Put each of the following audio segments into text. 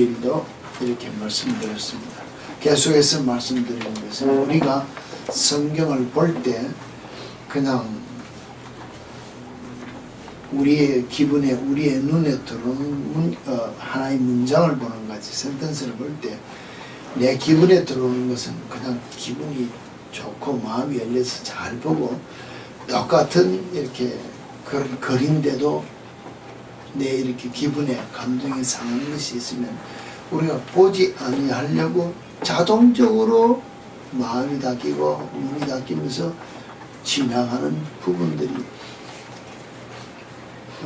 일요일도 이렇게 말씀드렸습니다. 계속해서 말씀드리는 것은 우리가 성경을 볼 때 그냥 우리의 기분에 우리의 눈에 들어오는 하나의 문장을 보는 같이 센텐스를 볼 때 내 기분에 들어오는 것은 그냥 기분이 좋고 마음이 열려서 잘 보고 똑같은 이렇게 글인데도 내 이렇게 기분에 감정이 상하는 것이 있으면 우리가 보지 아니하려고 자동적으로 마음이 닫히고 눈이 닫히면서 지나가는 부분들이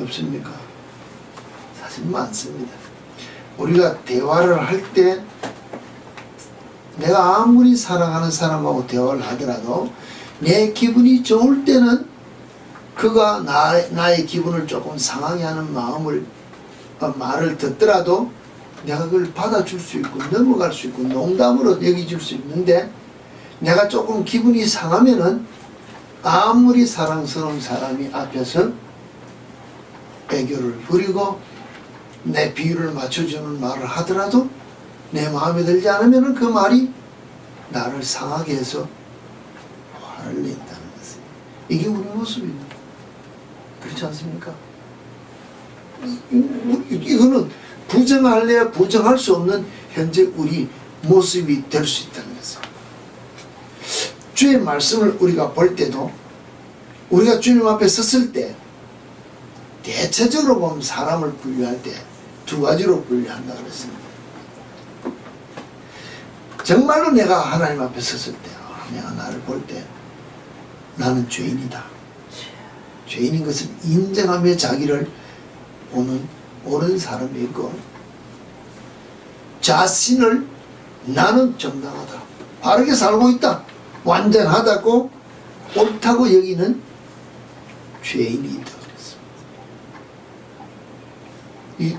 없습니까? 사실 많습니다. 우리가 대화를 할 때 내가 아무리 사랑하는 사람하고 대화를 하더라도 내 기분이 좋을 때는 그가 나의 기분을 조금 상하게 하는 말을 듣더라도 내가 그걸 받아줄 수 있고 넘어갈 수 있고 농담으로 여겨줄 수 있는데 내가 조금 기분이 상하면은 아무리 사랑스러운 사람이 앞에서 애교를 부리고 내 비율을 맞춰주는 말을 하더라도 내 마음에 들지 않으면 그 말이 나를 상하게 해서 화를 낸다는 것이에요. 이게 우리 모습입니다. 그렇지 않습니까? 이거는 부정할래야 부정할 수 없는 현재 우리 모습이 될 수 있다는 것이에요. 주의 말씀을 우리가 볼 때도 우리가 주님 앞에 섰을 때 대체적으로 보면 사람을 분류할 때 두 가지로 분류한다 그랬습니다. 정말로 내가 하나님 앞에 섰을 때 내가 나를 볼 때 나는 죄인이다. 죄인인 것을 인정하며 자기를 보는 옳은 사람이 있고 자신을 나는 정당하다. 바르게 살고 있다. 완전하다고 옳다고 여기는 죄인이 있다.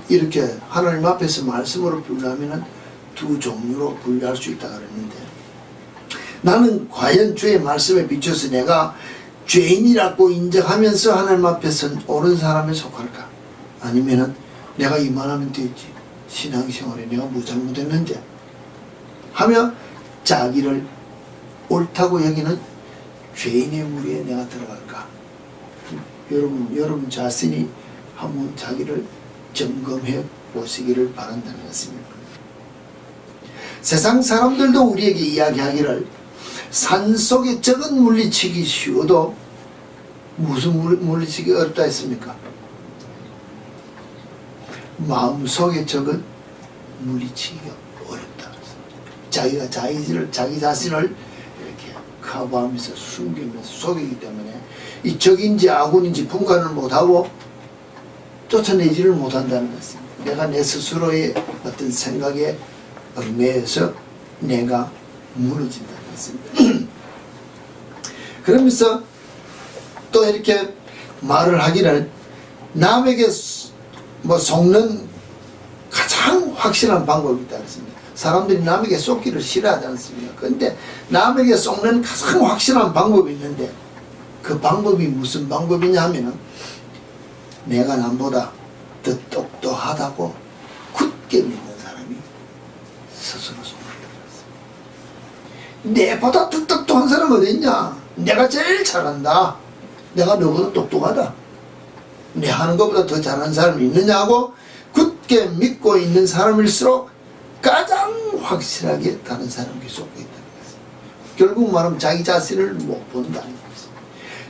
이렇게 하나님 앞에서 말씀으로 분류하면 두 종류로 분류할 수 있다 그랬는데 나는 과연 주의 말씀에 비춰서 내가 죄인이라고 인정하면서 하나님 앞에서 옳은 사람에 속할까? 아니면은 내가 이만하면 되지 신앙생활에 내가 뭐 잘못했는데 하며 자기를 옳다고 여기는 죄인의 무리에 내가 들어갈까? 여러분 자신이 한번 자기를 점검해 보시기를 바란다는 것입니다. 세상 사람들도 우리에게 이야기하기를 산속에 적은 물리치기 쉬워도 무슨 물리치기 어렵다 했습니까? 마음속에 적은 물리치기가 어렵다. 자기가 자기 자신을 이렇게 커버하면서 숨기면서 속이기 때문에 이 적인지 아군인지 분간을 못하고 쫓아내지를 못한다는 것입니다. 내가 내 스스로의 어떤 생각에 얽매여서 내가 무너진다는 것입니다. 그러면서 또 이렇게 말을 하기를 남에게 속는 가장 확실한 방법이 있다고 했습니다. 사람들이 남에게 속기를 싫어하지 않습니까? 그런데 남에게 속는 가장 확실한 방법이 있는데 그 방법이 무슨 방법이냐 하면은 내가 남보다 더 똑똑하다고 굳게 믿는 사람이 스스로 속는다. 내보다 더 똑똑한 사람 어디 있냐? 내가 제일 잘한다. 내가 너보다 똑똑하다. 내 하는 것보다 더 잘하는 사람이 있느냐고 굳게 믿고 있는 사람일수록 가장 확실하게 다른 사람에게 속고 있다는 것입니다. 결국 말하면 자기 자신을 못 본다는 것입니다.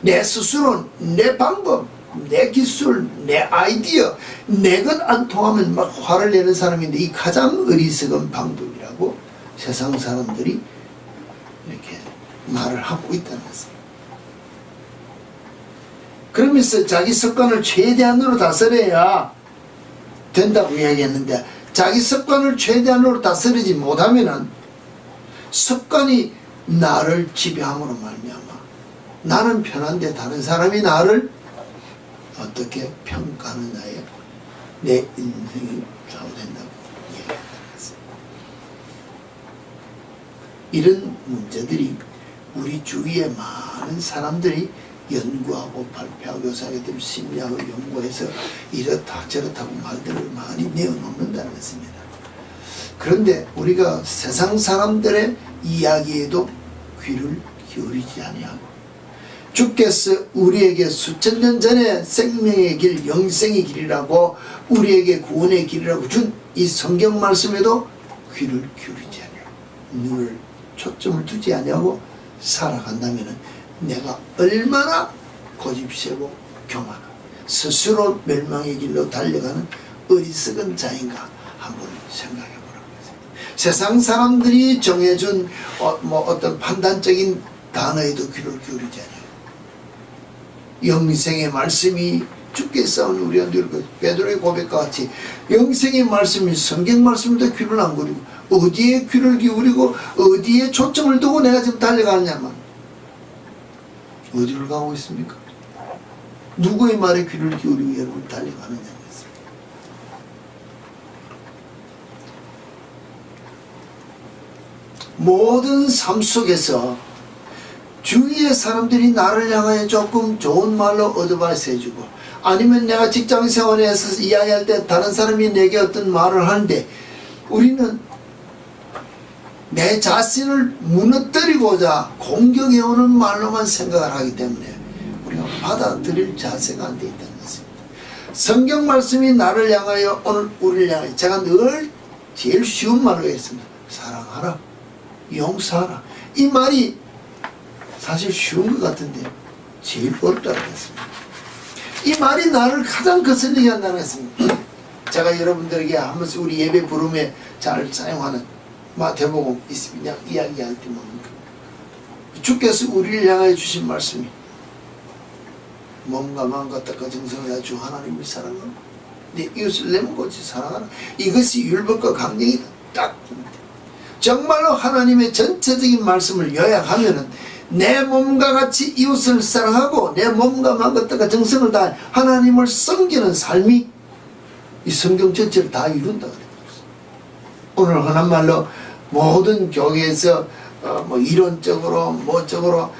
내 스스로, 내 방법, 내 기술, 내 아이디어, 내 것 안 통하면 막 화를 내는 사람인데 이 가장 어리석은 방법이라고 세상 사람들이 이렇게 말을 하고 있다는 것입니다. 그러면서 자기 습관을 최대한으로 다스려야 된다고 이야기했는데 자기 습관을 최대한으로 다스리지 못하면은 습관이 나를 지배함으로 말미암아 나는 편한데 다른 사람이 나를 어떻게 평가하느냐에 내 인생이 좌우된다고 이야기합니다. 이런 문제들이 우리 주위에 많은 사람들이 연구하고 발표하고 요새 심리학을 연구해서 이렇다 저렇다고 말들을 많이 내어놓는다는 것입니다. 그런데 우리가 세상 사람들의 이야기에도 귀를 기울이지 아니하고 주께서 우리에게 수천 년 전에 생명의 길, 영생의 길이라고 우리에게 구원의 길이라고 준 이 성경 말씀에도 귀를 기울이지 아니하고 눈을 초점을 두지 아니하고 살아간다면 내가 얼마나 고집세고 교만하고 스스로 멸망의 길로 달려가는 어리석은 자인가 한번 생각해 보라고 했습니다. 세상 사람들이 정해준 어떤 판단적인 단어에도 귀를 기울이지 않아요. 영생의 말씀이 주께서 우리가 늘 베드로의 고백과 같이 영생의 말씀이 성경 말씀도 귀를 안 기울이고 어디에 귀를 기울이고 어디에 초점을 두고 내가 지금 달려가느냐면 어디를 가고 있습니까? 누구의 말에 귀를 기울이고 여러분 달려가느냐. 모든 삶 속에서 주위의 사람들이 나를 향하여 조금 좋은 말로 어드바이스 해주고 아니면 내가 직장생활에서 이야기할 때 다른 사람이 내게 어떤 말을 하는데 우리는 내 자신을 무너뜨리고자 공격해오는 말로만 생각을 하기 때문에 우리가 받아들일 자세가 안 돼 있다는 것입니다. 성경 말씀이 나를 향하여 오늘 우리를 향하여 제가 늘 제일 쉬운 말로 했습니다. 사랑하라, 용서하라. 이 말이 사실 쉬운 것 같은데 제일 어렵다고 했습니다. 이 말이 나를 가장 거슬리게 한다는 것입니다. 제가 여러분들에게 한 번씩 우리 예배 부름에 잘 사용하는 마태복음 있습니다. 이야기할 때 뭡니까? 주께서 우리를 향하여 주신 말씀이 몸과 마음과 뜻과 정성을 다해 주 하나님을 사랑하고 내 이웃을 내 몸같이 사랑하라. 이것이 율법과 강령이다. 딱 정말로 하나님의 전체적인 말씀을 요약하면은 내 몸과 같이 이웃을 사랑하고 내 몸과 마음과 뜻과 정성을 다해 하나님을 섬기는 삶이 이 성경 전체를 다 이룬다 그랬어요. 오늘 흔한 말로 모든 교회에서 이론적으로 뭐적으로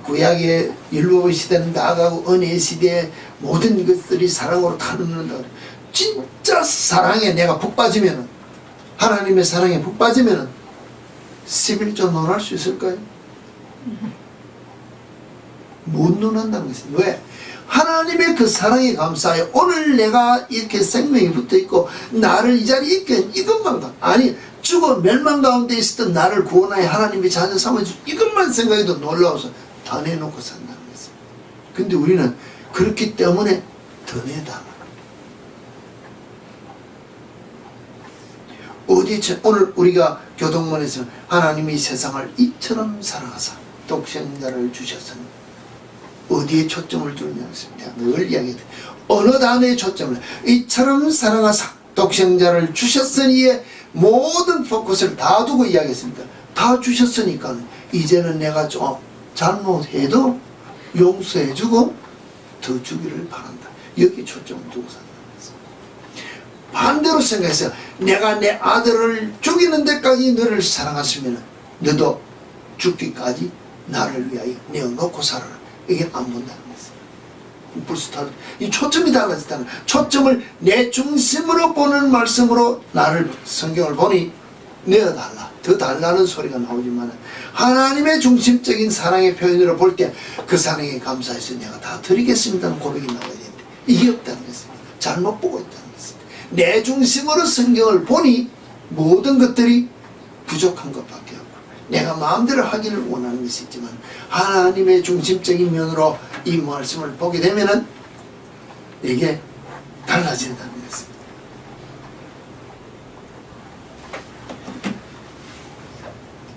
구약의 율법의 시대는 나아가고 은혜의 시대에 모든 것들이 사랑으로 다 넣는다. 진짜 사랑에 내가 푹 빠지면은 하나님의 사랑에 푹 빠지면은 11조 논할 수 있을까요? 못 논한다는 것입니다. 왜? 하나님의 그 사랑에 감사하여 오늘 내가 이렇게 생명이 붙어있고 나를 이 자리에 있게 이것만 아니 죽어 멸망 가운데 있었던 나를 구원하여 하나님의 자녀 삼아주신 이것만 생각해도 놀라워서 다 내놓고 산다는 것입니다. 근데 우리는 그렇기 때문에 더 내다. 오늘 우리가 교동문에서 하나님이 세상을 이처럼 사랑하사 독생자를 주셨으니 어디에 초점을 두느냐고 했습니다. 늘 이야기해요. 어느 단어에 초점을 이처럼 사랑하사 독생자를 주셨으니에 모든 포커스를 다 두고 이야기했습니다. 다 주셨으니까 이제는 내가 좀 잘못해도 용서해주고 더 주기를 바란다. 여기 초점을 두고 산다. 반대로 생각해서 내가 내 아들을 죽이는 데까지 너를 사랑했으면 너도 죽기까지 나를 위하여 내어놓고 살아라. 이게 안 본다는 것입니다. 벌써 이 초점이 달라졌다는 초점을 내 중심으로 보는 말씀으로 나를 성경을 보니 내어달라. 더 달라는 소리가 나오지만 하나님의 중심적인 사랑의 표현으로 볼 때 그 사랑에 감사해서 내가 다 드리겠습니다는 고백이 나와야 됩니다. 이게 없다는 것입니다. 잘못 보고 있다는 것입니다. 내 중심으로 성경을 보니 모든 것들이 부족한 것밖에 없고 내가 마음대로 하기를 원하는 것이 있지만 하나님의 중심적인 면으로 이 말씀을 보게 되면은 이게 달라진다는 것입니다.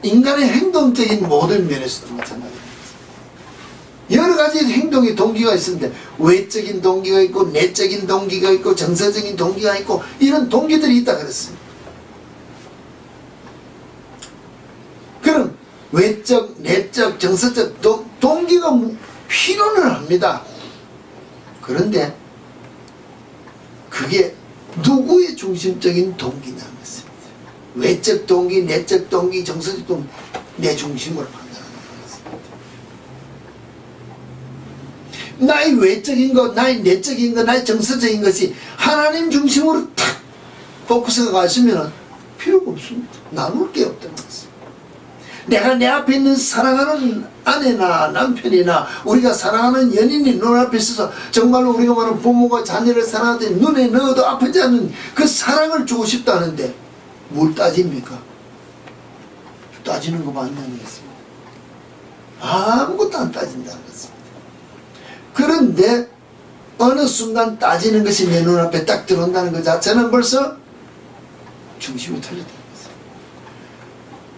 인간의 행동적인 모든 면에서도 마찬가지입니다. 여러 가지 행동의 동기가 있는데 외적인 동기가 있고 내적인 동기가 있고 정서적인 동기가 있고 이런 동기들이 있다 그랬습니다. 그럼 외적, 내적, 정서적 동기가 필요는 합니다. 그런데 그게 누구의 중심적인 동기냐는 것입니다. 외적 동기, 내적 동기, 정서적 동기 내 중심으로 판단하는 것입니다. 나의 외적인 것, 나의 내적인 것, 나의 정서적인 것이 하나님 중심으로 탁 포커스가 가시면 필요가 없습니다. 나눌 게 없다는 것입니다. 내가 내 앞에 있는 사랑하는 아내나 남편이나 우리가 사랑하는 연인이 눈앞에 있어서 정말로 우리가 말하는 부모가 자녀를 사랑하듯 눈에 넣어도 아프지 않는 그 사랑을 주고 싶다는데 뭘 따집니까? 따지는 거 맞냐는 것입니다. 아무것도 안 따진다는 것입니다. 그런데 어느 순간 따지는 것이 내 눈앞에 딱 들어온다는 것 자체는 벌써 중심이 틀렸다는 것입니다.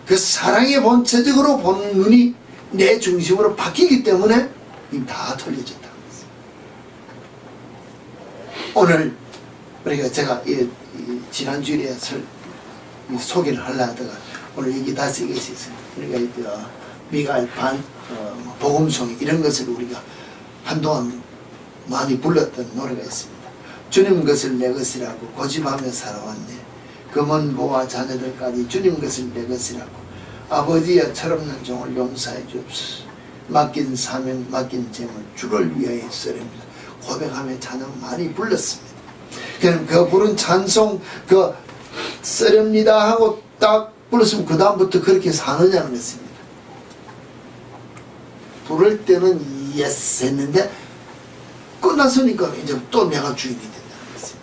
그 사랑의 본체적으로 보는 눈이 내 중심으로 바뀌기 때문에 이미 다 틀려졌다는 것입니다. 오늘 우리가 제가 지난주에 소개를 하려 하다가 오늘 얘기 다시 얘기했어요. 우리가 미가엘 반 복음송 이런 것을 우리가 한동안 많이 불렀던 노래가 있습니다. 주님 것을 내 것이라고 고집하며 살아왔네. 검은 보와 자녀들까지 주님 것을 내 것이라고 아버지여 철없는 종을 용서해 주옵소서. 맡긴 사명 맡긴 재물 주를 위하여 쓰렵니다. 고백하며 찬양 많이 불렀습니다. 그럼 그 부른 찬송 그 쓰렵니다 하고 딱 불렀으면 그 다음부터 그렇게 사느냐는 것입니다. 부를 때는 예스 했는데 끝났으니까 이제 또 내가 주인이 된다는 것입니다.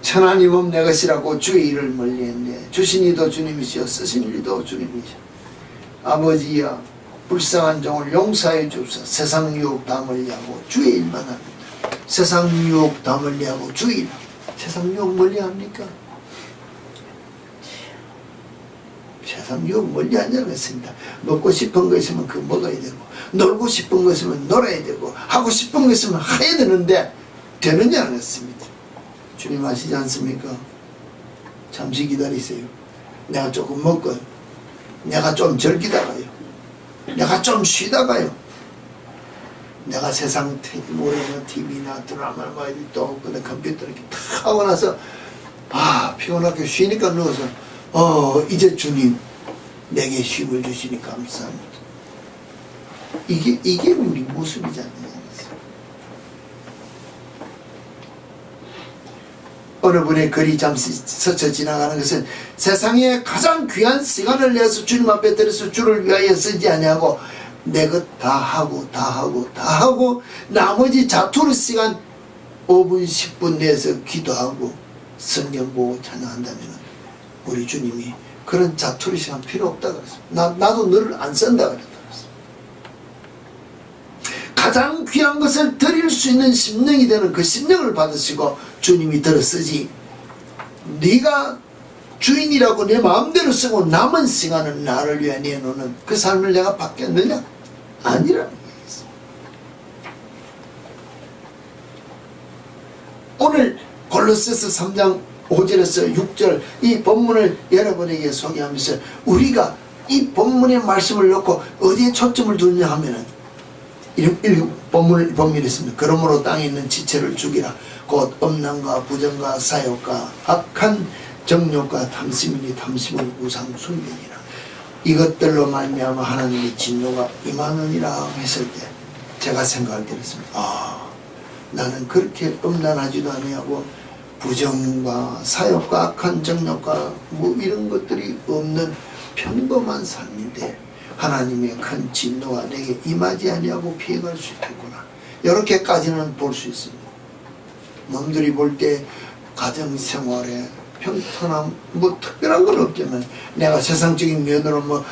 천하님은 내 것이라고 주의 일을 멀리했네. 주신 이도 주님이시여 쓰신 이도 주님이시여. 아버지여 불쌍한 종을 용서해 주옵소서. 세상 유혹 다 멀리하고 주의 일만 합니다. 세상 유혹 다 멀리하고 주의 일. 세상 유혹 멀리합니까? 세상 유혹 멀리하냐고 했습니다. 먹고 싶은 거 있으면 그거 먹어야 되고 놀고 싶은 거 있으면 놀아야 되고 하고 싶은 거 있으면 해야 되는데 되느냐고 했습니다. 주님 아시지 않습니까? 잠시 기다리세요. 내가 조금 먹고 내가 좀 즐기다가요. 내가 좀 쉬다가요. 내가 세상 모르는 TV나 드라마 또 컴퓨터 이렇게 다 하고 나서 피곤하게 쉬니까 누워서 이제 주님 내게 쉼을 주시니 감사합니다. 이게 우리 모습이지 않느냐. 어느 분의 글이 잠시 스쳐 지나가는 것은 세상에 가장 귀한 시간을 내서 주님 앞에 들여서 주를 위하여 쓰지 아니하고 내 것 다 하고 나머지 자투리 시간 5분 10분 내서 기도하고 성경 보고 찬양한다면 우리 주님이 그런 자투리 시간 필요 없다 그랬습니다. 나도 너를 안 쓴다 그랬다 그랬습니다. 가장 귀한 것을 드릴 수 있는 심령이 되는 그 심령을 받으시고 주님이 들어 쓰지 네가 주인이라고 내 마음대로 쓰고 남은 시간은 나를 위해 내놓는 그 삶을 내가 받겠느냐? 아니라는 얘기였습니다. 오늘 골로새서 3장 5절에서 6절 이 본문을 여러분에게 소개하면서 우리가 이 본문의 말씀을 놓고 어디에 초점을 두느냐 하면은 본문이 있습니다. 그러므로 땅에 있는 지체를 죽이라. 곧 음란과 부정과 사욕과 악한 정욕과 탐심이니 탐심은 우상 숭배니라. 이것들로 말미암아 하나님의 진노가 임하느니라 했을 때 제가 생각할 때 그랬습니다. 나는 그렇게 음란하지도 아니하고 부정과 사욕과 악한 정욕과 이런 것들이 없는 평범한 삶인데 하나님의 큰 진노가 내게 임하지 아니하고 피해갈 수 있겠구나. 이렇게까지는 볼 수 있습니다. 남들이 볼 때 가정생활에 평탄함 특별한 건 없지만 내가 세상적인 면으로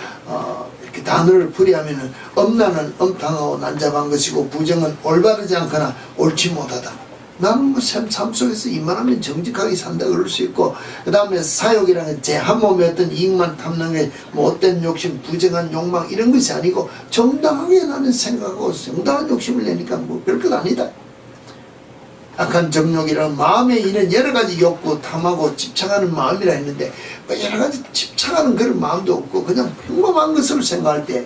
이렇게 단어를 풀이하면은 음란은 음탕하고 난잡한 것이고 부정은 올바르지 않거나 옳지 못하다. 나는 삶 속에서 이만하면 정직하게 산다 그럴 수 있고 그 다음에 사욕이라는 제 한 몸의 어떤 이익만 탐는 게 못된 욕심, 부정한 욕망 이런 것이 아니고 정당하게 나는 생각하고 정당한 욕심을 내니까 별것 아니다. 악한 정욕이라는 마음에 있는 여러 가지 욕구, 탐하고 집착하는 마음이라 했는데 여러 가지 집착하는 그런 마음도 없고 그냥 평범한 것으로 생각할 때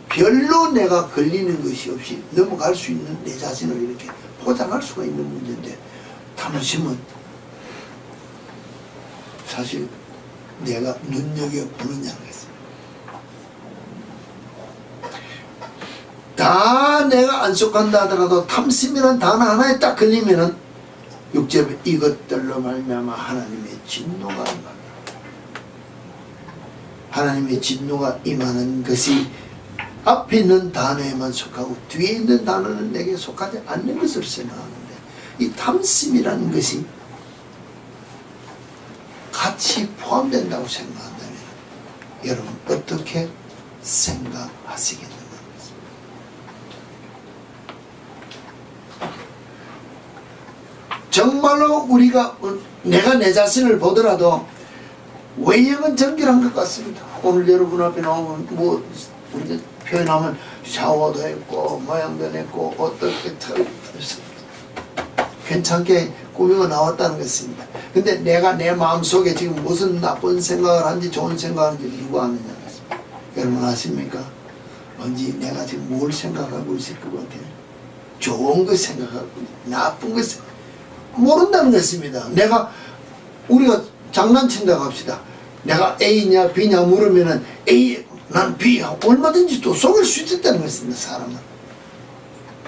별로 내가 걸리는 것이 없이 넘어갈 수 있는 내 자신을 이렇게 포장할 수가 있는 문제인데 탐심은 사실 내가 눈여겨보느냐는 것입니다. 다 내가 안 속한다 하더라도 탐심이라는 단어 하나에 딱 걸리면은 6절에 이것들로 말미암아 하나님의 진노가 임한다. 하나님의 진노가 임하는 것이 앞에 있는 단어에만 속하고 뒤에 있는 단어는 내게 속하지 않는 것을 생각하는데, 이 탐심이라는 것이 같이 포함된다고 생각한다면 여러분 어떻게 생각하시겠는가? 정말로 우리가, 내가 내 자신을 보더라도 외형은 정결한 것 같습니다. 오늘 여러분 앞에 나오면 뭐 우리가 표현하면 샤워도 했고 모양도 했고 어떻게 괜찮게 꾸미고 나왔다는 것입니다. 근데 내가 내 마음속에 지금 무슨 나쁜 생각을 하는지 좋은 생각을 하는지 누가 아느냐. 여러분 아십니까? 뭔지 내가 지금 뭘 생각하고 있을 것 같아요? 좋은 거 생각하고 나쁜 거 모른다는 것입니다. 우리가 장난친다고 합시다. 내가 A냐 B냐 물으면은 A, 난 B야. 얼마든지 또 속일 수 있다는 것입니다, 사람은.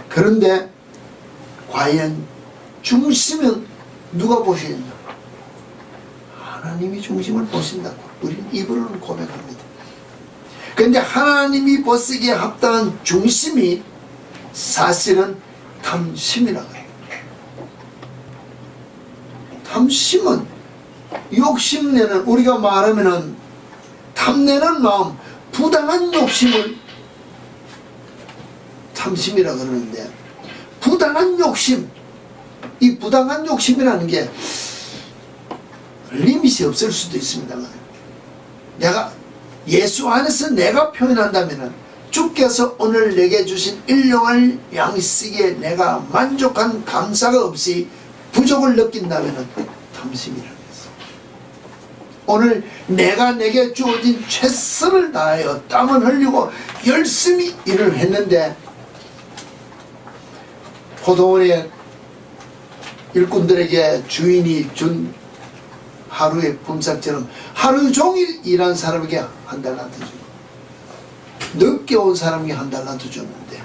그런데 과연 중심은 누가 보시느냐? 하나님이 중심을 보신다고 우리는 입으로는 고백합니다. 그런데 하나님이 보시기에 합당한 중심이 사실은 탐심이라고 해요. 탐심은 욕심내는, 우리가 말하면은 탐내는 마음, 부당한 욕심을 탐심이라 그러는데, 부당한 욕심, 이 부당한 욕심이라는 게 리밋이 없을 수도 있습니다만, 내가 예수 안에서 내가 표현한다면은 주께서 오늘 내게 주신 일용할 양식에 내가 만족한 감사가 없이 부족을 느낀다면은 탐심이라는 것입니다. 오늘 내가 내게 주어진 최선을 다하여 땀을 흘리고 열심히 일을 했는데, 포도원의 일꾼들에게 주인이 준 하루의 품삯처럼 하루 종일 일한 사람에게 한 달란트 주고, 늦게 온 사람에게 한 달란트 줬는데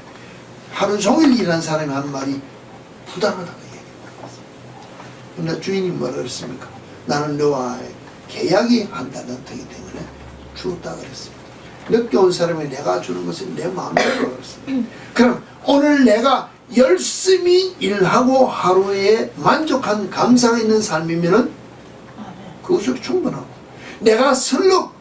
하루 종일 일한 사람이 한 말이 부당하다고 얘기했습니다. 그러나 주인이 뭐라 그랬습니까? 나는 너와의 계약이 한 달란트이기 때문에 주었다 그랬습니다. 늦게 온 사람이 내가 주는 것은 내 마음대로 그랬습니다. 그럼 오늘 내가 열심히 일하고 하루에 만족한 감사가 있는 삶이면은 그것으로 충분하고, 내가 설렁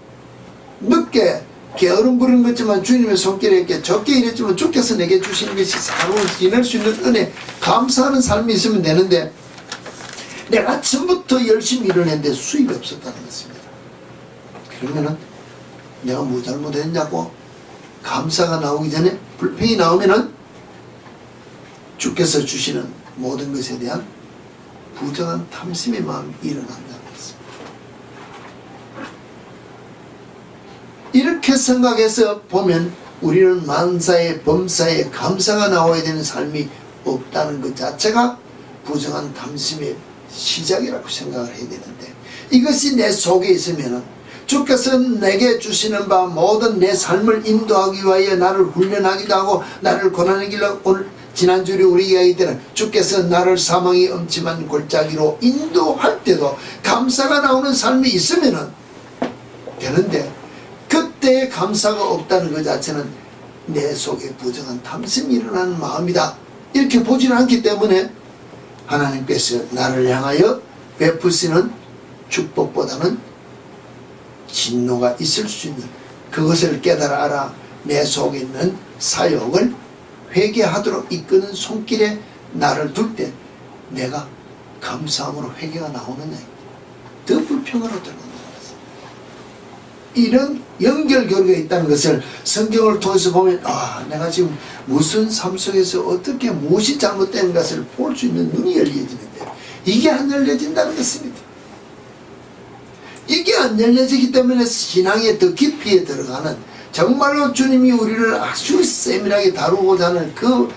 늦게 게으름 부리는 것지만 주님의 손길에 이렇게 적게 일했지만 주께서 내게 주시는 것이 하루를 지낼 수 있는 은혜, 감사하는 삶이 있으면 되는데, 내가 아침부터 열심히 일을 했는데 수입이 없었다는 것입니다. 그러면은 내가 뭐 잘못했냐고 감사가 나오기 전에 불평이 나오면은 주께서 주시는 모든 것에 대한 부정한 탐심의 마음이 일어난다는 것입니다. 이렇게 생각해서 보면 우리는 만사에 범사에 감사가 나와야 되는 삶이 없다는 것 자체가 부정한 탐심의 시작이라고 생각을 해야 되는데, 이것이 내 속에 있으면은 주께서 내게 주시는 바 모든 내 삶을 인도하기 위하여 나를 훈련하기도 하고 나를 고난의 길로, 오늘 지난주에 우리 이야기 때는 주께서 나를 사망의 엄침한 골짜기로 인도할 때도 감사가 나오는 삶이 있으면은 되는데, 그때의 감사가 없다는 것 자체는 내 속에 부정한 탐심이 일어나는 마음이다, 이렇게 보지는 않기 때문에 하나님께서 나를 향하여 베푸시는 축복보다는 진노가 있을 수 있는 그것을 깨달아 알아 내 속에 있는 사역을 회개하도록 이끄는 손길에 나를 둘 때 내가 감사함으로 회개가 나오느냐, 더 불평으로 들어간다. 이런 연결교류가 있다는 것을 성경을 통해서 보면, 내가 지금 무슨 삶 속에서 어떻게 무엇이 잘못된 것을 볼 수 있는 눈이 열려지는데, 이게 안 열려진다는 것입니다. 이게 안 열려지기 때문에 신앙의 더 깊이에 들어가는, 정말로 주님이 우리를 아주 세밀하게 다루고자 하는 그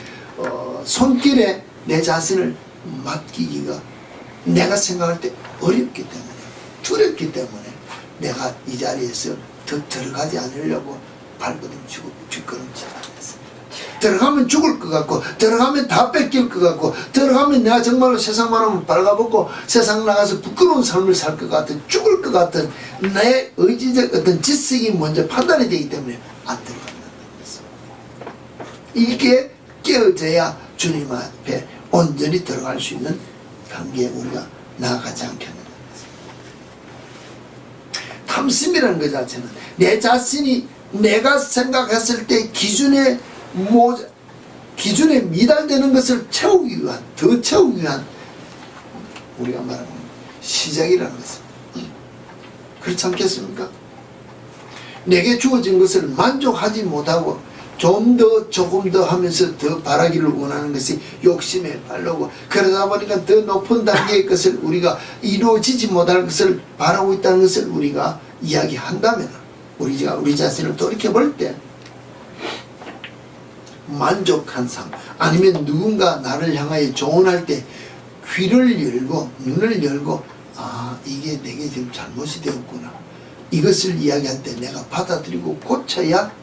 손길에 내 자신을 맡기기가 내가 생각할 때 어렵기 때문에, 두렵기 때문에 내가 이 자리에서 더 들어가지 않으려고 발버둥치고 뒷걸음질 하겠습니다. 들어가면 죽을 것 같고, 들어가면 다 뺏길 것 같고, 들어가면 내가 정말로 세상만 하면 발가벗고 세상 나가서 부끄러운 삶을 살 것 같은, 죽을 것 같은 내 의지적 어떤 지식이 먼저 판단이 되기 때문에 안 들어간다는 것입니다. 이게 깨어져야 주님 앞에 온전히 들어갈 수 있는 단계에 우리가 나아가지 않겠느냐. 탐심이라는 것 자체는 내 자신이 내가 생각했을 때 기준에 미달되는 것을 채우기 위한, 더 채우기 위한 우리가 말하는 시작이라는 것입니다. 그렇지 않겠습니까? 내게 주어진 것을 만족하지 못하고 좀 더 조금 더 하면서 더 바라기를 원하는 것이 욕심에 빠르고, 그러다 보니까 더 높은 단계의 것을 우리가 이루어지지 못할 것을 바라고 있다는 것을 우리가 이야기한다면, 우리 자신을 돌이켜볼 때 만족한 삶, 아니면 누군가 나를 향하여 조언할 때 귀를 열고 눈을 열고, 아, 이게 내게 지금 잘못이 되었구나, 이것을 이야기할 때 내가 받아들이고 고쳐야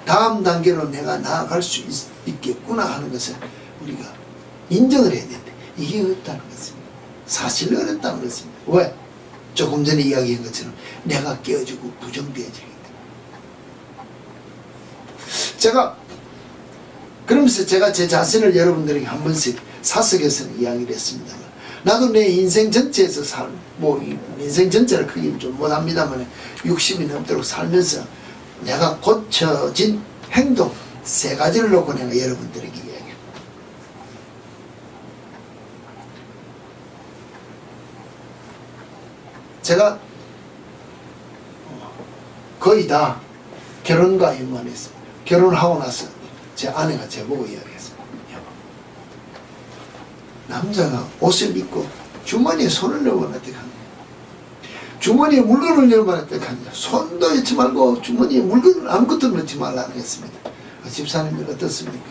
다음 단계로 내가 나아갈 수 있겠구나 하는 것을 우리가 인정을 해야 되는데, 이게 어렵다는 것입니다. 사실 어렵다는 것입니다. 왜? 조금 전에 이야기한 것처럼 내가 깨어지고 부정되어지기 때문에. 그러면서 제가 제 자신을 여러분들에게 한 번씩 사석에서는 이야기를 했습니다만, 나도 내 인생 전체에서 인생 전체를 크기는 좀 못합니다만 60이 넘도록 살면서 내가 고쳐진 행동 3가지를 놓고 내가 여러분들에게 이야기합니다. 제가 거의 다 결혼과 연관했습니다. 결혼하고 나서 제 아내가 저보고 이야기했습니다. 남자가 옷을 입고 주머니에 손을 넣으면 어떡합니까? 주머니에 물건을 넣으면 어떡합니까? 손도 넣지 말고 주머니에 물건을 아무것도 넣지 말라는 했습니다. 집사님들 어떻습니까?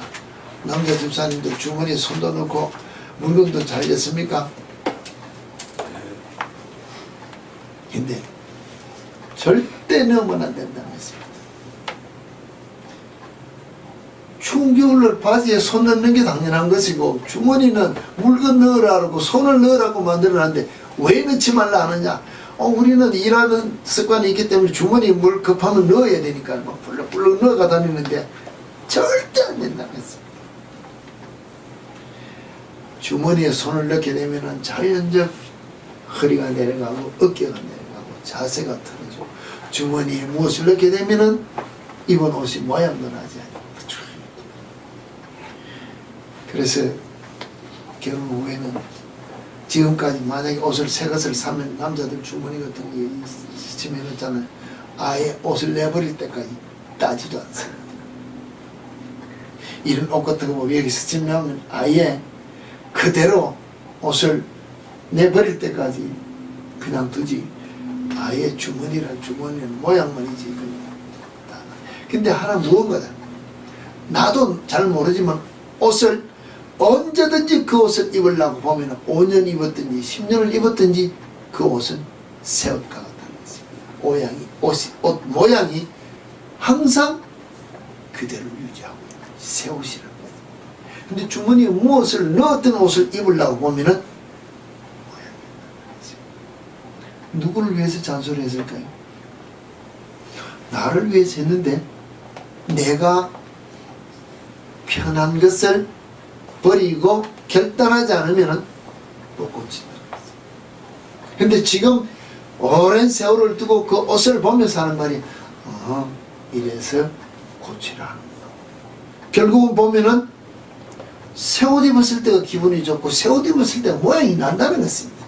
남자 집사님들 주머니에 손도 넣고 물건도 잘 넣습니까? 근데 절대 넣으면 안 된다는 했습니다. 추운 겨울날 바지에 손 넣는 게 당연한 것이고, 주머니는 물건 넣으라고 손을 넣으라고 만들어놨는데 왜 넣지 말라 하느냐? 우리는 일하는 습관이 있기 때문에 주머니에 물 급하면 넣어야 되니까 막 불럭불럭 넣어가 다니는데 절대 안 된다고 했습니다. 주머니에 손을 넣게 되면 자연적 허리가 내려가고 어깨가 내려가고 자세가 틀어지고, 주머니에 무엇을 넣게 되면 입은 옷이 모양도 나지 않아요. 그래서 결혼 후에는 지금까지 만약에 옷을 새 것을 사면 남자들 주머니 같은 게 스치면 있잖아요. 아예 옷을 내버릴 때까지 따지도 않습니다. 이런 옷 같은 거 보면 여기 스치면 아예 그대로 옷을 내버릴 때까지 그냥 두지, 아예 주머니는 모양만이지 그냥. 근데 하나 무언가다. 나도 잘 모르지만 옷을 언제든지 그 옷을 입으려고 보면 5년 입었든지 10년을 입었든지 그 옷은 새 옷과 같다는 것입니다. 옷 모양이 항상 그대로 유지하고 새 옷이라는 거예요. 근데 주머니에 무엇을 넣었던 옷을 입으려고 보면은 누구를 위해서 잔소리했을까요? 나를 위해서 했는데 내가 편한 것을 버리고 결단하지 않으면 못 고친다. 근데 지금 오랜 세월을 두고 그 옷을 보면서 하는 말이 이래서 고치라. 결국은 보면은 새 옷 입었을 때가 기분이 좋고 새 옷 입었을 때 모양이 난다는 것입니다.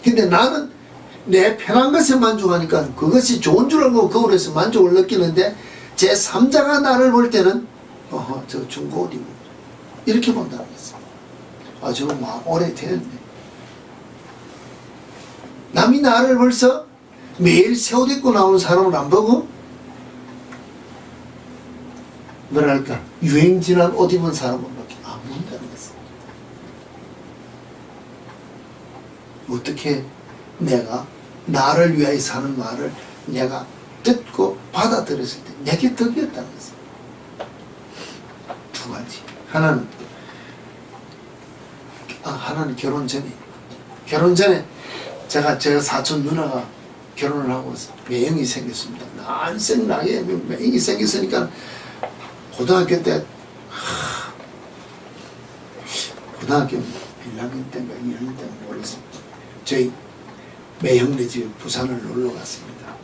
근데 나는 내 편한 것에 만족하니까 그것이 좋은 줄 알고 거울에서 만족을 느끼는데 제 3자가 나를 볼 때는 저 중고 옷 입고 이렇게 본다는 거죠. 저거 오래됐네. 남이 나를 벌써 매일 새 옷 입고 나오는 사람을 안 보고 뭐랄까 유행 지난 옷 입은 사람을 밖에 안 본다는 거죠. 어떻게 내가 나를 위하여 사는 말을 내가 듣고 받아들였을 때 내게 덕이었다는 거죠. 두 가지. 하나는 결혼 전에 제가 사촌 누나가 결혼을 하고 매형이 생겼습니다. 난생나게 매형이 생겼으니까 고등학교 때 고등학교 1학년 때인가 2학년 때인가 모르겠습니다. 저희 매형네 집에 부산을 놀러 갔습니다.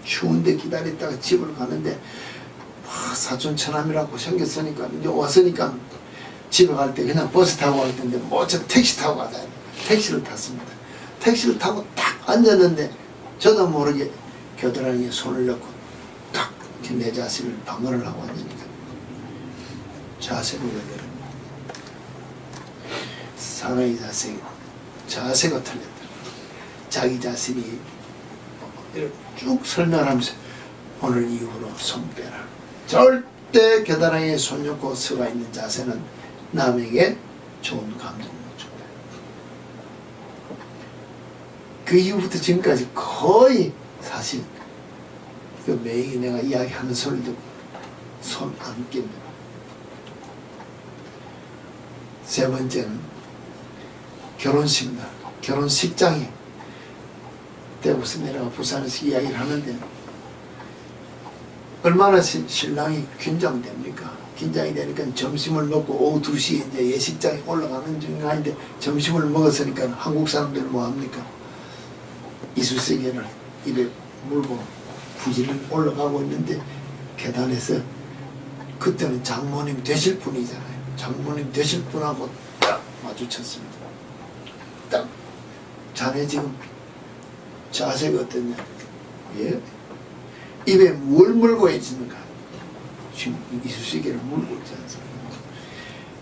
추운데 기다렸다가 집을 가는데 사촌 처남이라고 생겼으니까 이제 왔으니까 집에 갈 때 그냥 버스 타고 갈 텐데 저 택시 타고 가자. 택시를 탔습니다. 택시를 타고 딱 앉았는데 저도 모르게 겨드랑이에 손을 넣고 딱 내 자세를 방어를 하고 앉으니까 자세를 올려요. 사나이 자세가 틀렸다. 자기 자신이 이렇게 쭉 설명하면서 오늘 이후로 손 빼라. 절대 겨드랑이에 손 넣고 서가 있는 자세는 남에게 좋은 감정을 준다. 그 이후부터 지금까지 거의 사실 그 매일 내가 이야기하는 소리 듣고 손 안 낍니다. 세 번째는 결혼식날, 결혼식장에 때부터 내가 부산에서 이야기를 하는데 얼마나 신랑이 긴장됩니까? 긴장이 되니까 점심을 먹고 오후 2시에 이제 예식장에 올라가는 중간인데 점심을 먹었으니까 한국 사람들 뭐 합니까? 이쑤시개를 입에 물고 부지를 올라가고 있는데 계단에서 그때는 장모님 되실 분이잖아요. 장모님 되실 분하고 딱 마주쳤습니다. 딱 자네 지금 자세가 어떠냐? 예? 입에 뭘 물고 있는가? 지금 이쑤시개를 물고 있지 않습니까?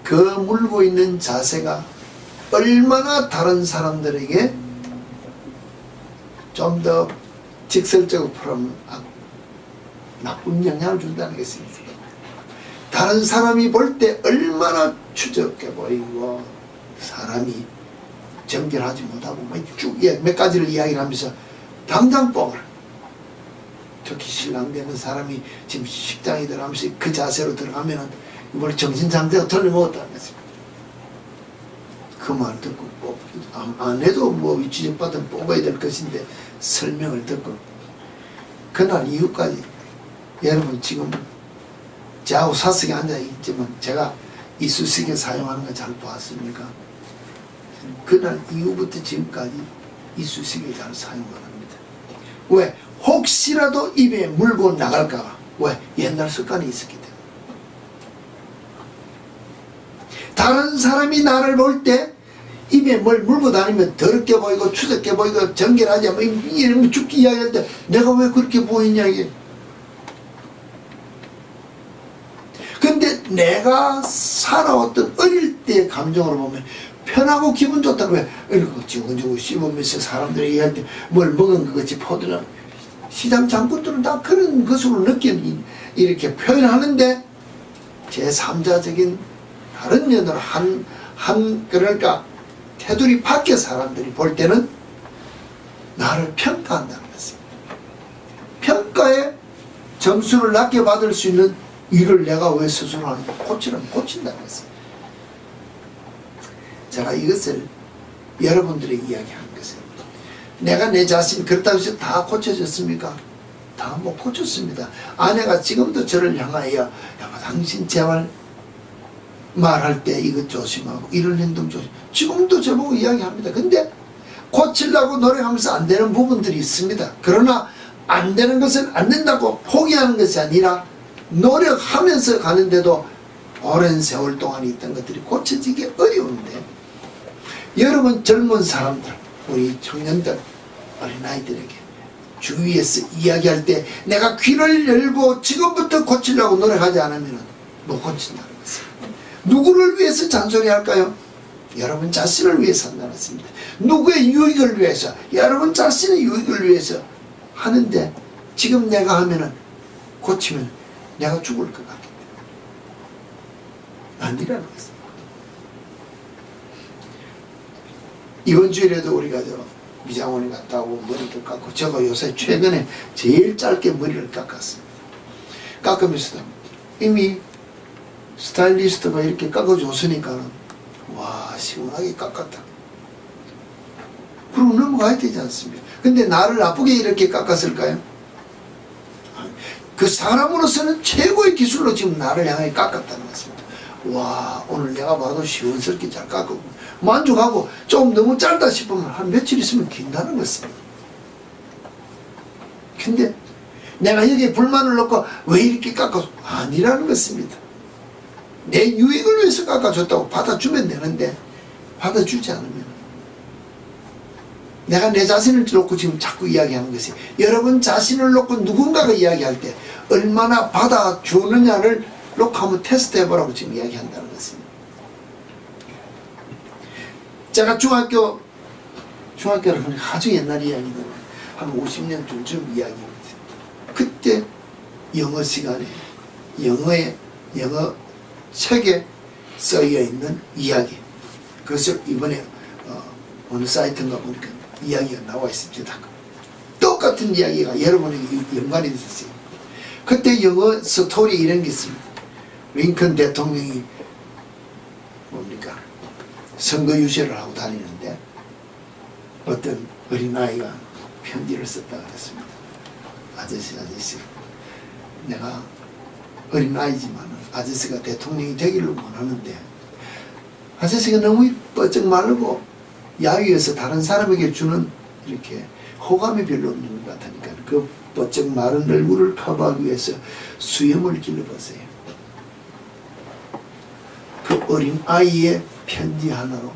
그 물고 있는 자세가 얼마나 다른 사람들에게 좀 더 직설적으로 풀어보면 나쁜 영향을 준다는 게 있습니다. 다른 사람이 볼 때 얼마나 추적해 보이고 사람이 정결하지 못하고 쭉 몇 가지를 이야기를 하면서 당장 뻥을. 특히 신랑 되는 사람이 지금 식당에 들어가면서 그 자세로 들어가면은 이걸 정신상태가 틀려먹었다는 것입니다. 그 말 듣고 안 해도 뭐 위치적받으면 뽑아야 될 것인데 설명을 듣고 그날 이후까지 여러분 지금 저하고 사석에 앉아있지만 제가 이쑤시개 사용하는 거 잘 봤습니까? 그날 이후부터 지금까지 이쑤시개 잘 사용을 합니다. 왜? 혹시라도 입에 물고 나갈까봐. 왜? 옛날 습관이 있었기 때문에. 다른 사람이 나를 볼 때 입에 뭘 물고 다니면 더럽게 보이고 추적해 보이고 정결하지 않고 이런 죽기 이야기할 때 내가 왜 그렇게 보이냐 이게. 근데 내가 살아왔던 어릴 때의 감정으로 보면 편하고 기분 좋다고 해. 이렇게 지근지근 씹으면서 사람들이 얘기할 때 뭘 먹은 것 같이 퍼드는 시장 장군들은 다 그런 것으로 이렇게 표현하는데 제3자적인 다른 면으로 그러니까 테두리 밖의 사람들이 볼 때는 나를 평가한다는 것입니다. 평가에 점수를 낮게 받을 수 있는 일을 내가 왜 스스로 하는가? 고치라면 고친다는 것입니다. 제가 이것을 여러분들에게 이야기하는 것입니다. 내가 내 자신 그렇다고 해서 다 고쳐졌습니까? 다 못 고쳤습니다. 아내가 지금도 저를 향하여 야, 당신 제발 말할 때 이것 조심하고 이런 행동 조심. 지금도 저보고 이야기합니다. 근데 고치려고 노력하면서 안 되는 부분들이 있습니다. 그러나 안 되는 것은 안 된다고 포기하는 것이 아니라 노력하면서 가는데도 오랜 세월 동안 있던 것들이 고쳐지기 어려운데 여러분 젊은 사람들 우리 청년들 어린아이들에게 주위에서 이야기할 때 내가 귀를 열고 지금부터 고치려고 노력하지 않으면 못 고친다는 것입니다. 누구를 위해서 잔소리할까요? 여러분 자신을 위해서 한다는 것입니다. 누구의 유익을 위해서 여러분 자신의 유익을 위해서 하는데 지금 내가 하면은 고치면 내가 죽을 것 같기 때문에 아니라는 것입니다. 이번 주일에도 우리가 미장원에 갔다 오고 머리도 깎고 제가 요새 최근에 제일 짧게 머리를 깎았습니다. 깎으면서도 이미 스타일리스트가 이렇게 깎아줬으니까는 와 시원하게 깎았다. 그럼 넘어가야 되지 않습니까? 근데 나를 나쁘게 이렇게 깎았을까요? 그 사람으로서는 최고의 기술로 지금 나를 향해 깎았다는 것입니다. 와 오늘 내가 봐도 시원스럽게 잘 깎고 만족하고 좀 너무 짧다 싶으면 한 며칠 있으면 긴다는 것입니다. 근데 내가 여기에 불만을 놓고 왜 이렇게 깎아서 아니라는 것입니다. 내 유익을 위해서 깎아줬다고 받아주면 되는데 받아주지 않으면 내가 내 자신을 놓고 지금 자꾸 이야기하는 것이 여러분 자신을 놓고 누군가가 이야기할 때 얼마나 받아주느냐를 놓고 한번 테스트 해보라고 지금 이야기한다는 것입니다. 제가 중학교를 아주 옛날 이야기는 한 50년 전 이야기입니다. 그때 영어 시간에 영어 책에 쓰여 있는 이야기, 그것을 이번에 어느 사이트인가 보니까 이야기가 나와 있습니다. 똑같은 이야기가 여러분에게 연관이 있었어요. 그때 영어 스토리 이런 게 있습니다. 링컨 대통령이 뭡니까 선거 유세를 하고 다니는데 어떤 어린아이가 편지를 썼다고 했습니다. 아저씨 내가 어린아이지만 아저씨가 대통령이 되기를 원하는데 아저씨가 너무 뻗쩍 마르고 야위에서 다른 사람에게 주는 이렇게 호감이 별로 없는 것 같으니까 그 뻗쩍 마른 얼굴을 커버하기 위해서 수염을 길러봤어요. 그 어린아이의 편지 하나로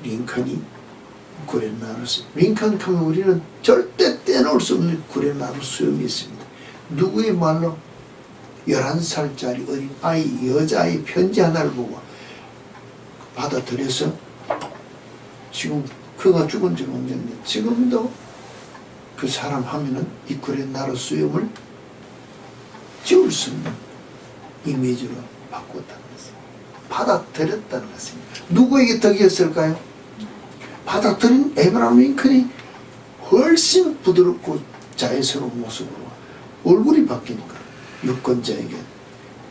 링컨이 구레나루 링컨 하면 우리는 절대 떼놓을 수 없는 구레나루 수염이 있습니다. 누구의 말로 11살짜리 어린 아이 여자아이 편지 하나를 보고 받아들여서 지금 그가 죽은 지 언젠데 지금도 그 사람 하면은 이 구레나루 수염을 지울 수 없는 이미지로 바꿨다는 것입니다. 받아들였다는 것입니다. 누구에게 덕이었을까요? 받아들인 에브라함 링컨이 훨씬 부드럽고 자연스러운 모습으로 얼굴이 바뀌니까 유권자에게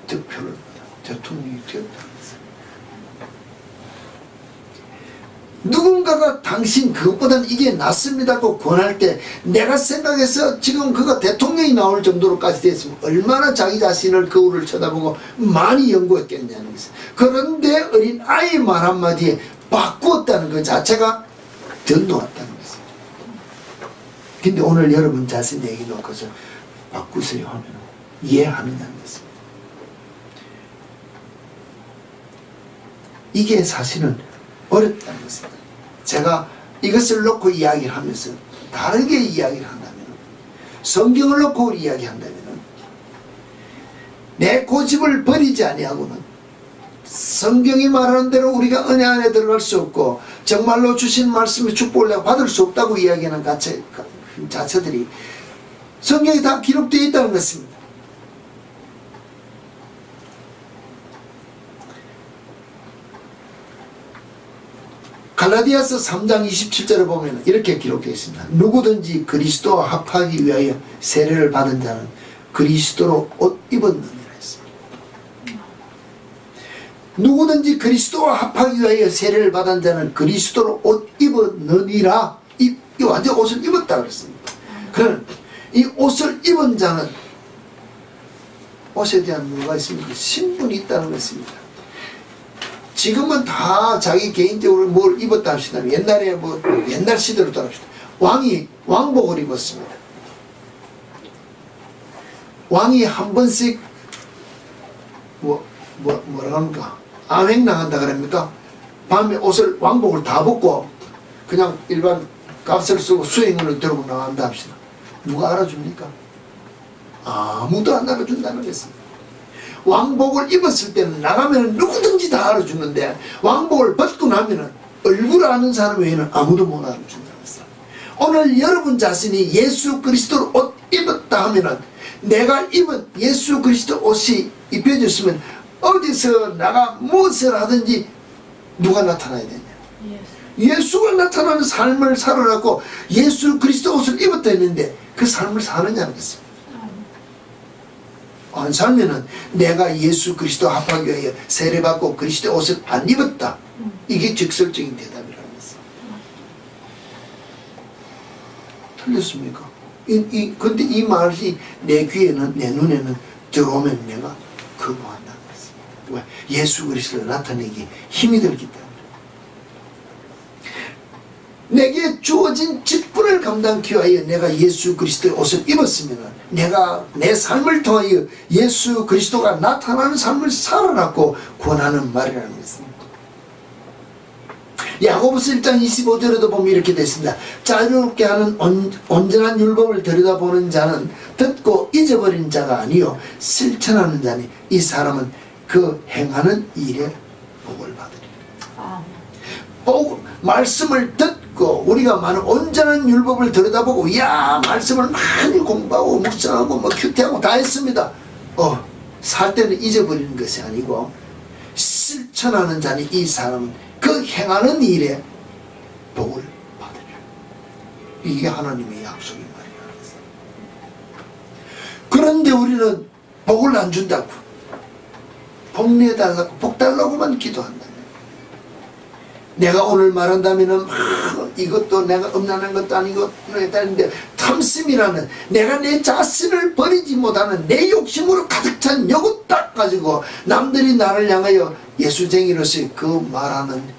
득표를 받아 대통령이 되었다는 것입니다. 누군가가 당신 그것보다는 이게 낫습니다고 권할 때 내가 생각해서 지금 그가 대통령이 나올 정도로까지 됐으면 얼마나 자기 자신을 거울을 쳐다보고 많이 연구했겠냐는 것이죠. 그런데 어린 아이 말 한마디에 바꾸었다는 것 자체가 더 놓았다는 것입니다. 근데 오늘 여러분 자신에게 놓고서 바꾸세요 하면 이해하느냐는 것입니다. 이게 사실은 어렵다는 것입니다. 제가 이것을 놓고 이야기를 하면서 다르게 이야기를 한다면 성경을 놓고 이야기한다면 내 고집을 버리지 아니하고는 성경이 말하는 대로 우리가 은혜 안에 들어갈 수 없고 정말로 주신 말씀의 축복을 내가 받을 수 없다고 이야기하는 자체들이 성경에 다 기록되어 있다는 것입니다. 갈라디아서 3장 27절에 보면 이렇게 기록되어 있습니다. 누구든지 그리스도와 합하기 위하여 세례를 받은 자는 그리스도로 옷 입었느니라 했습니다. 누구든지 그리스도와 합하기 위하여 세례를 받은 자는 그리스도로 옷 입었느니라. 이 완전 옷을 입었다 그랬습니다. 그러면 이 옷을 입은 자는 옷에 대한 뭐가 있습니까? 신분이 있다는 것입니다. 지금은 다 자기 개인적으로 뭘 입었다 합시다. 옛날에 뭐 옛날 시대로 따라합시다. 왕이 왕복을 입었습니다. 왕이 한 번씩 뭐라 합니까? 암행 나간다 그럽니까? 밤에 옷을 왕복을 다 벗고 그냥 일반 값을 쓰고 수행을 들고 나간다 합시다. 누가 알아줍니까? 아무도 안 알아준다는 것입니다. 왕복을 입었을 때는 나가면 누구든지 다 알아주는데 왕복을 벗고 나면 얼굴 아는 사람 외에는 아무도 못 알아준다는 것입니다. 오늘 여러분 자신이 예수 그리스도 옷 입었다 하면은 내가 입은 예수 그리스도 옷이 입혀졌으면 어디서 나가 무엇을 하든지 누가 나타나야 되냐? 예수가 나타나는 삶을 살아라고 예수 그리스도 옷을 입었다 했는데 그 삶을 사느냐는 것입니다. 안 살면은 내가 예수 그리스도 합하기 위하여 세례받고 그리스도의 옷을 안 입었다. 이게 직설적인 대답이라는 거죠. 틀렸습니까? 근데 이 말이 내 귀에는, 내 눈에는 들어오면 내가 거부한다는 거죠. 왜? 예수 그리스도를 나타내기 힘이 들기 때문에. 내게 주어진 직분을 감당하기 위하여 내가 예수 그리스도의 옷을 입었으면 내가 내 삶을 통하여 예수 그리스도가 나타나는 삶을 살아났고 권하는 말이라는 것입니다. 야고보서 1장 25절에도 보면 이렇게 됐습니다. 자유롭게 하는 온전한 율법을 들여다보는 자는 듣고 잊어버린 자가 아니요 실천하는 자니 이 사람은 그 행하는 일에 복을 받으리라. 말씀을 듣고 우리가 많은 온전한 율법을 들여다보고 말씀을 많이 공부하고 묵상하고 큐티하고 다 했습니다. 살 때는 잊어버리는 것이 아니고 실천하는 자니 이 사람은 그 행하는 일에 복을 받으리라. 이게 하나님의 약속의 말이라는 것입니다. 그런데 우리는 복을 안 준다고, 복 내달라고, 복 달라고만 기도한다. 내가 오늘 말한다면은 이것도 내가 음란한 것도 아니고 했다는데 탐심이라는 내가 내 자신을 버리지 못하는 내 욕심으로 가득 찬 요것 딱 가지고 남들이 나를 향하여 예수쟁이로서의 그 말하는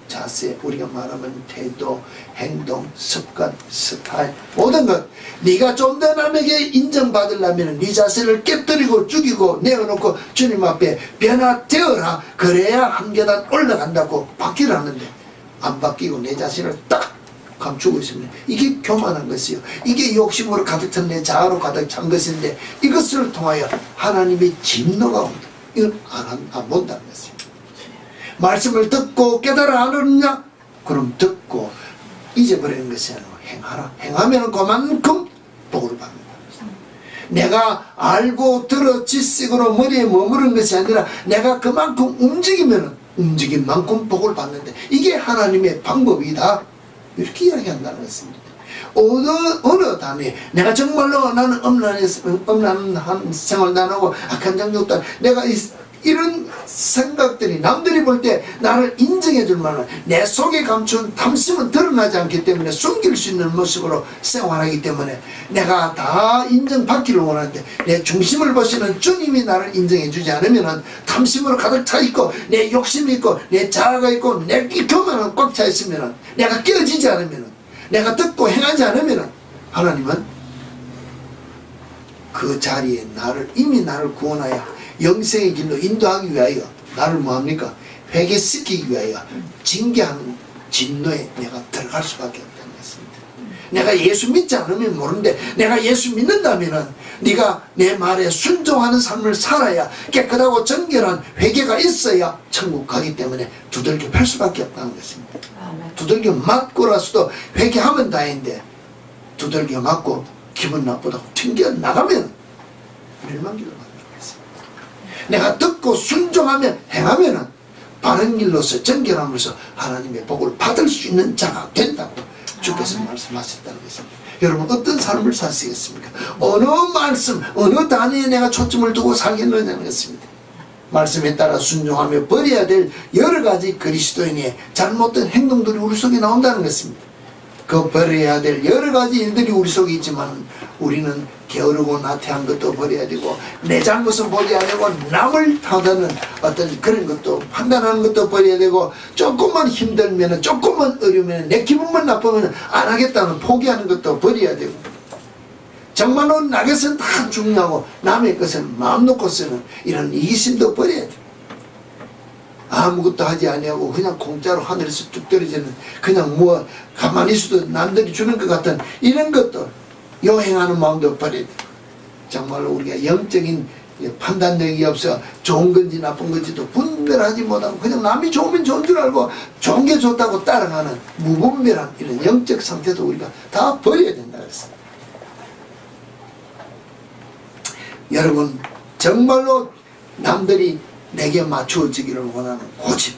자세, 우리가 말하면 태도, 행동, 습관, 스타일, 모든 것 네가 좀 더 남에게 인정받으려면 네 자신을 깨뜨리고 죽이고 내어놓고 주님 앞에 변화되어라. 그래야 한 계단 올라간다고 바뀌라는데 안 바뀌고 내 자신을 딱 감추고 있으면 이게 교만한 것이요, 이게 욕심으로 가득 찬 내 자아로 가득 찬 것인데 이것을 통하여 하나님의 진노가 온다. 이건 안 본다는 것이요. 말씀을 듣고 깨달아 알았느냐? 그럼 듣고 잊어버리는 것이 아니고 행하라. 행하면 그만큼 복을 받는다. 내가 알고 들어 지식으로 머리에 머무른 것이 아니라 내가 그만큼 움직이면 움직인 만큼 복을 받는데 이게 하나님의 방법이다. 이렇게 이야기한다는 것입니다. 어느 단에 내가 정말로 나는 음란한 생활 나누고 악한 정욕도 내가 이런 생각들이 남들이 볼 때 나를 인정해 줄 만한 내 속에 감춘 탐심은 드러나지 않기 때문에 숨길 수 있는 모습으로 생활하기 때문에 내가 다 인정받기를 원하는데 내 중심을 보시는 주님이 나를 인정해 주지 않으면 탐심으로 가득 차 있고 내 욕심이 있고 내 자아가 있고 내 교만은 꽉 차 있으면 내가 깨어지지 않으면 내가 듣고 행하지 않으면 하나님은 그 자리에 이미 나를 구원하여 영생의 길로 인도하기 위하여 나를 뭐합니까? 회개시키기 위하여 징계하는 진노에 내가 들어갈 수밖에 없다는 것입니다. 내가 예수 믿지 않으면 모르는데 내가 예수 믿는다면 네가 내 말에 순종하는 삶을 살아야 깨끗하고 정결한 회개가 있어야 천국 가기 때문에 두들겨 팰 수밖에 없다는 것입니다. 두들겨 맞고라서도 회개하면 다행인데 두들겨 맞고 기분 나쁘다고 튕겨나가면 멸망길로 가는 것입니다. 내가 듣고 순종하며 행하면 바른 길로서 정결함으로써 하나님의 복을 받을 수 있는 자가 된다고 주께서 말씀하셨다는 것입니다. 여러분 어떤 삶을 사시겠습니까? 어느 말씀, 어느 단위에 내가 초점을 두고 살겠느냐는 것입니다. 말씀에 따라 순종하며 버려야 될 여러 가지 그리스도인의 잘못된 행동들이 우리 속에 나온다는 것입니다. 그 버려야 될 여러 가지 일들이 우리 속에 있지만 우리는 게으르고 나태한 것도 버려야 되고 내 잘못은 보지 않고 남을 탓하는 어떤 그런 것도 판단하는 것도 버려야 되고 조금만 힘들면 조금만 어려우면 내 기분만 나쁘면 안 하겠다는 포기하는 것도 버려야 되고 정말로 나 것은 다 중요하고 남의 것은 마음 놓고 쓰는 이런 이기심도 버려야 돼. 아무것도 하지 아니하고 그냥 공짜로 하늘에서 쭉 떨어지는 그냥 뭐 가만히 있어도 남들이 주는 것 같은 이런 것도 요행하는 마음도 버려야 돼. 정말로 우리가 영적인 판단력이 없어 좋은 건지 나쁜 건지도 분별하지 못하고 그냥 남이 좋으면 좋은 줄 알고 좋은 게 좋다고 따라가는 무분별한 이런 영적 상태도 우리가 다 버려야 된다 그랬어요. 여러분 정말로 남들이 내게 맞추어지기를 원하는 고집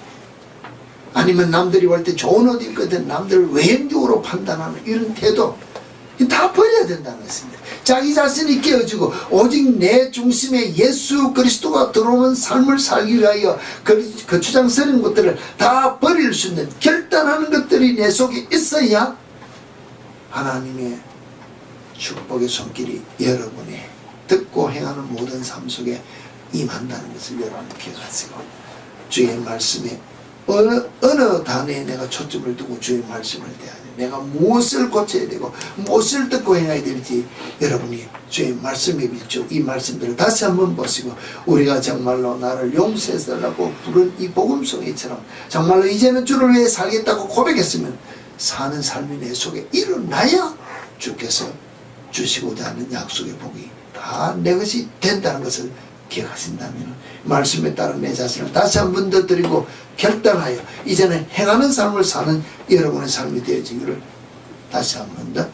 아니면 남들이 볼 때 좋은 옷 입거든 남들을 외형적으로 판단하는 이런 태도 다 버려야 된다는 것입니다. 자기 자신이 깨어지고 오직 내 중심에 예수 그리스도가 들어오는 삶을 살기 위하여 거추장스러운 것들을 다 버릴 수 있는 결단하는 것들이 내 속에 있어야 하나님의 축복의 손길이 여러분이 듣고 행하는 모든 삶 속에 임한다는 것을 여러분 기억하시고, 주의 말씀에 어느 단어에 내가 초점을 두고 주의 말씀을 대하냐, 내가 무엇을 고쳐야 되고 무엇을 듣고 행해야 될지 여러분이 주의 말씀에 비추어 이 말씀들을 다시 한번 보시고, 우리가 정말로 나를 용서해달라고 부른 이 복음송이처럼 정말로 이제는 주를 위해 살겠다고 고백했으면 사는 삶이 내 속에 일어나야 주께서 주시고자 하는 약속의 복이 다 내 것이 된다는 것을 기억하신다면 말씀에 따른 내 자신을 다시 한 번 더 드리고 결단하여 이제는 행하는 삶을 사는 여러분의 삶이 되어지기를 다시 한 번 더